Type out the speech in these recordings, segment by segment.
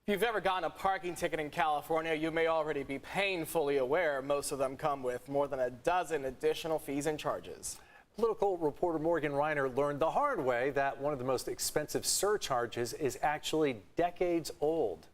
If you've ever gotten a parking ticket in California, you may already be painfully aware most of them come with more than a dozen additional fees and charges. Political reporter Morgan Rynor learned the hard way that one of the most expensive surcharges is actually decades old.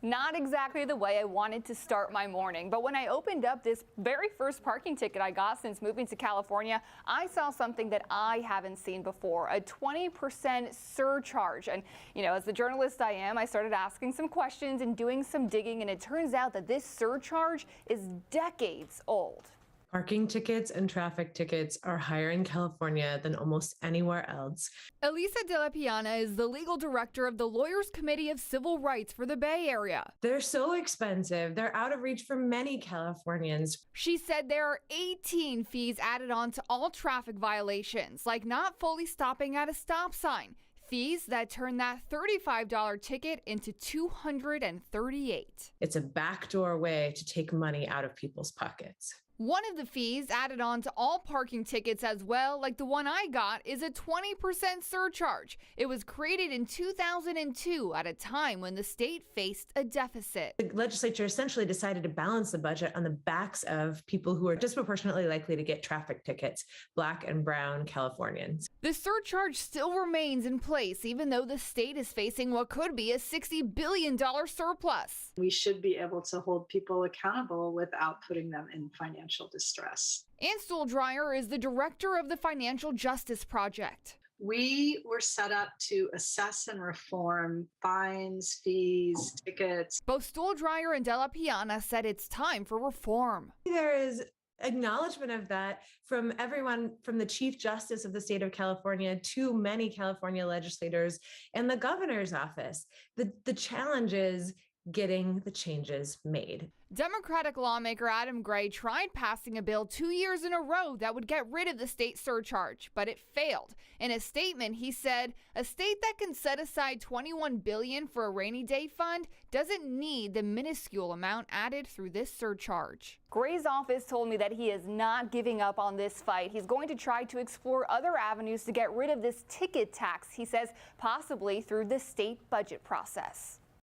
Not exactly the way I wanted to start my morning, but when I opened up this very first parking ticket I got since moving to California, I saw something that I haven't seen before, a 20% surcharge. And, as the journalist I am, I started asking some questions and doing some digging, and it turns out that this surcharge is decades old. Parking tickets and traffic tickets are higher in California than almost anywhere else. Elisa De La Piana is the legal director of the Lawyers Committee of Civil Rights for the Bay Area. They're so expensive. They're out of reach for many Californians. She said there are 18 fees added on to all traffic violations, like not fully stopping at a stop sign. Fees that turn that $35 ticket into $238. It's a backdoor way to take money out of people's pockets. One of the fees added on to all parking tickets as well, like the one I got, is a 20% surcharge. It was created in 2002 at a time when the state faced a deficit. The legislature essentially decided to balance the budget on the backs of people who are disproportionately likely to get traffic tickets, Black and brown Californians. The surcharge still remains in place, even though the state is facing what could be a $60 billion surplus. We should be able to hold people accountable without putting them in financial distress. Ann Stuhl-Dreyer is the director of the Financial Justice Project. We were set up to assess and reform fines, fees, tickets. Both Stuhl-Dreyer and De La Piana said it's time for reform. There is acknowledgement of that from everyone, from the Chief Justice of the state of California to many California legislators and the governor's office. The challenge is getting the changes made. Democratic lawmaker Adam Gray tried passing a bill 2 years in a row that would get rid of the state surcharge, but it failed. In a statement, he said, a state that can set aside $21 billion for a rainy day fund doesn't need the minuscule amount added through this surcharge. Gray's office told me that he is not giving up on this fight. He's going to try to explore other avenues to get rid of this ticket tax, he says, possibly through the state budget process.